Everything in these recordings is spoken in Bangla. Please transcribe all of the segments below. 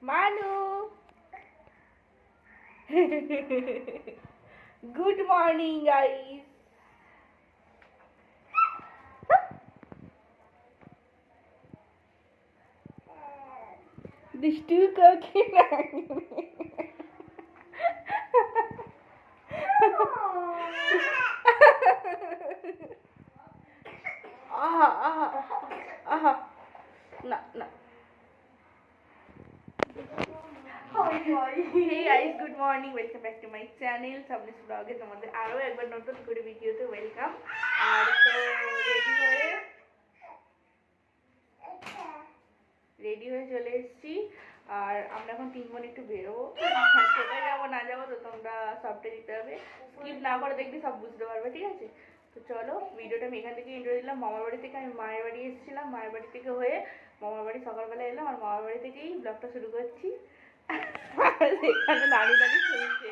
Manu. Good morning, guys. These two cooking. No, no. Hey guys, good morning. Welcome back to my channel. Sabnis vlog এ তোমাদের আরো একবার নতুন করে ভিডিওতে ওয়েলকাম। আর তো রেডি হয়ে চলে এসেছি। আর আমরা এখন 3 বোন একটু বেরোবো। কোথায় যাবো না যাবো তো তোমরা সবটা দিতে হবে। স্কিপ না করে দেখবি সব বুঝতে পারবে, ঠিক আছে? তো চলো, ভিডিওটা আমি এখান থেকে ইন্ট্রো দিলাম। মামার বাড়ি থেকে আমি মায়ের বাড়ি এসেছিলাম। মায়ের বাড়ি থেকে হয়ে মামার বাড়ি সকালবেলা এলাম। আর মামার বাড়ি থেকেই ব্লগটা শুরু করছি। এখানে দাঁড়িয়ে দাঁড়িয়ে শুনছে।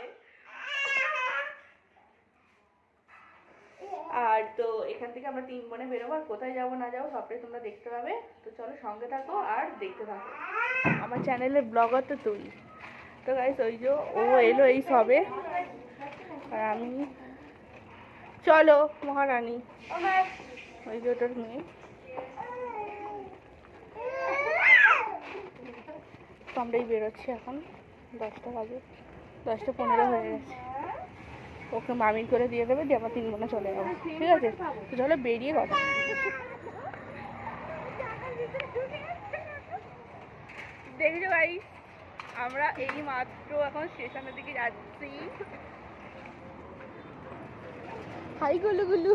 আর তো এখান থেকে আমরা 3 বোনে বেরোবো। আর কোথায় যাবো না যাবো সবটাই তোমরা দেখতে পাবে। তো চলো, সঙ্গে থাকো আর দেখতে থাকো। আমার চ্যানেলের ব্লগার তো তুই। তো গাইস, ওই যে ও এলো এই সবে। আর আমি, চলো মহারানী, ওই যে ওটার মেয়ে। তো আমরাই বেরোচ্ছি এখন। 10টা বাজে, 10টা 15 হয়ে গেছে। ওকে মামি করে দিয়ে দেবে, দিয়ে আমরা 3 বোনে চলে যাবো, ঠিক আছে? তো চলো বেরিয়ে কথা। দেখছো ভাই, আমরা এই মাত্র এখন স্টেশনের দিকে যাচ্ছি। হাই গুলু গুলু।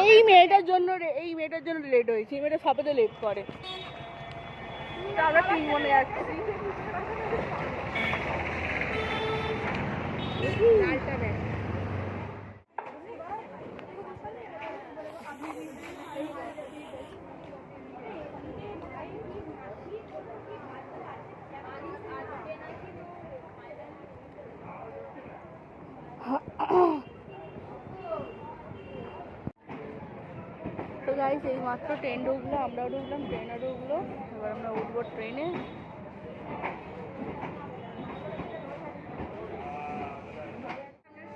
এই মেয়েটার জন্য লেট হয়েছে। এই মেয়েটা সবেতে লেট করে। তো আমরা 3 বোনে যাচ্ছি। তো গাইস, এই মাত্র ট্রেন ঢুকলো, আমরাও ঢুকলাম, ট্রেনও ঢুকলো। এবার আমরা উঠবো ট্রেনে।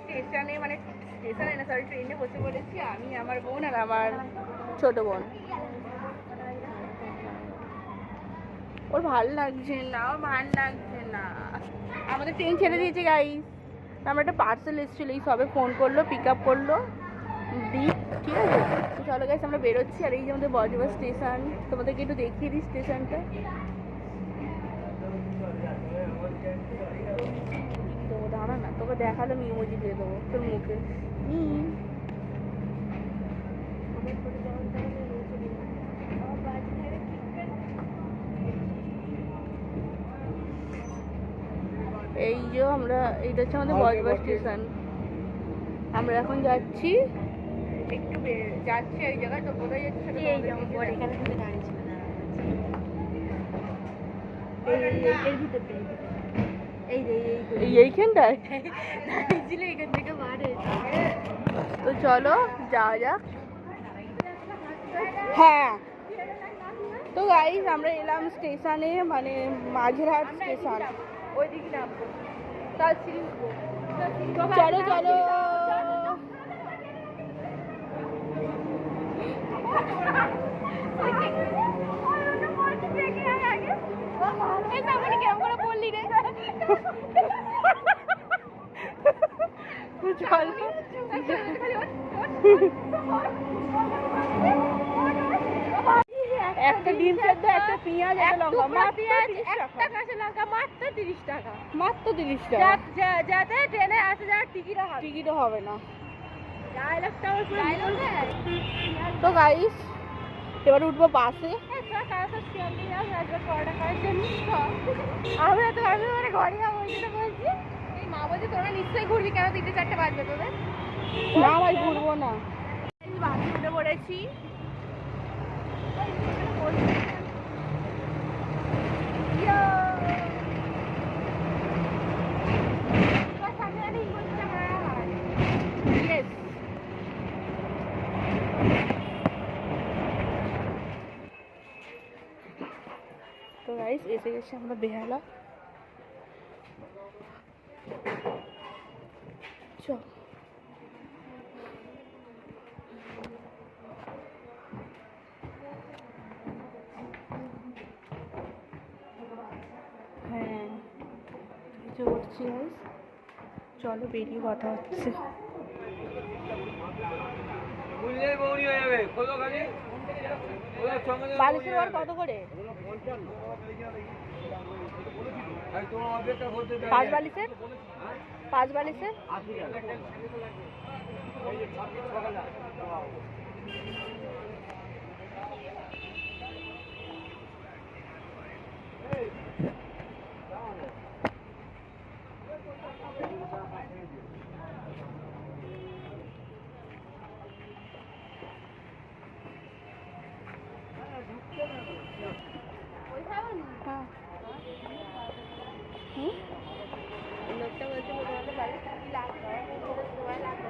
স্টেশনে, মানে স্টেশনে না, সরি, ট্রেনে বসে পড়েছি আমি, আমার বোন আর আমার ছোট বোন। ওর ভাল লাগছে না, আমাদের ট্রেন ছেড়ে দিয়েছে গাইস। আমার একটা পার্সেল এসেছিলো, এই সবে ফোন করলো, পিক আপ করলো দীপ, ঠিক আছে? তো চলো গাইস, আমরা বেরোচ্ছি। আর এই যে আমাদের বজবজ স্টেশন, তোমাদেরকে একটু দেখিয়ে দিই স্টেশনটা। তো দাঁড়া না, তোকে দেখালো ইমোজি দিয়ে দেবো তোর মুখে। এই যে আমরা, এইটা হচ্ছে আমাদের বজবজ স্টেশন। আমরা এখন যাচ্ছি, একটু যাচ্ছি এই জায়গায়। তো কোথায় যাচ্ছি সেটা এখানে থেকে দাঁড়িয়েছিল না, এর ভিতরে এইখানটায় দাঁড়িয়েছিল, এখান থেকে বাড়ে। তো চলো যাওয়া যাক। হ্যাঁ, তো গাইস, আমরা এলাম স্টেশনে, মানে মাঝেরহাট স্টেশন। ওই দিকে নামবো, চলো চলো। কেমন করে বললি রে? একটা ডিম সেদ্ধ, একটা পেঁয়াজ, একটা লঙ্কা, একটা কাঁচা লঙ্কা, মাত্র 30 টাকা। মাত্র 30 টাকা। যাতে ট্রেনে আসে যাওয়ার টিকিটও হবে না। তো গাইস, এবার উঠবো বাসে। আমি মানে ঘরে যাবো, ওই জন্য বলছি। এই মা বলছে তোরা নিশ্চয়ই ঘুরবি, কেন 3-4 বাজবে তোদের? না ভাই, ঘুরবো না। বাসে উঠে পড়েছি। গাইস, এসে গেছে আমরা বেহালা। চল হ্যাঁ কিছু করছি গাইস, চলো বেরিয়ে কথা হচ্ছে। বালিশের আর কত করে? 5 বালিশের, 5 বালিশের। লোকটা বলছে তোমাদের বাড়ি কি লাগবে, তোমার লাগবে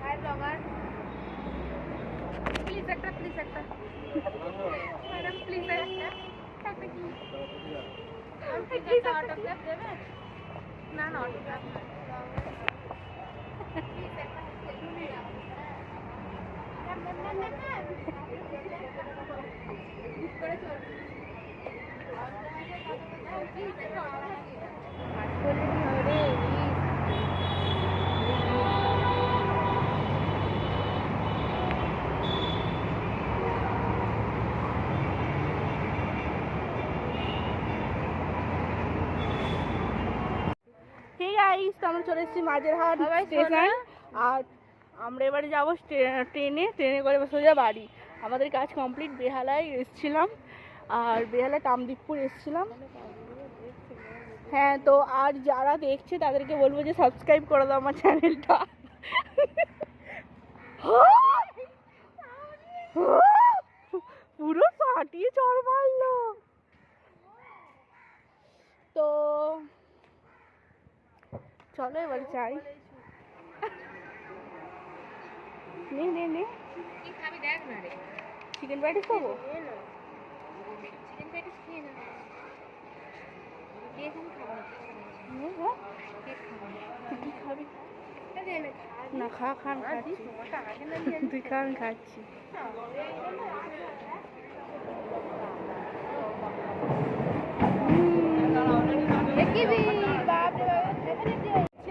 হাই ব্লগার, প্লিজ একটা ম্যাডাম প্লিজ একটা কি অটোগ্রাফ দেবে? না অটোগ্রাফ না, আমরা চলে এসেছি মাঝেরহাট স্টেশন। আর আমরা এবারে যাবো ট্রেনে করে সোজা বাড়ি। আমাদের কাজ কমপ্লিট। বেহালায় এসেছিলাম, আর বেহালা টামদিকপুর এসেছিলাম। হ্যাঁ, তো আর যারা দেখছে তাদেরকে বলবো যে সাবস্ক্রাইব করে দাও আমার চ্যানেলটা। পুরো ফাটিয়ে চড় মারলো। তো চলো এবার যাই। নে চিকেন প্যাটিস খাবো। না খান খাচ্ছি, তুই খা আমি খাচ্ছি।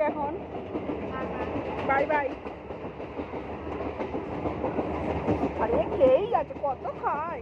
এখন বাই বাই। আরে খেয়েই আছে, কত খায়।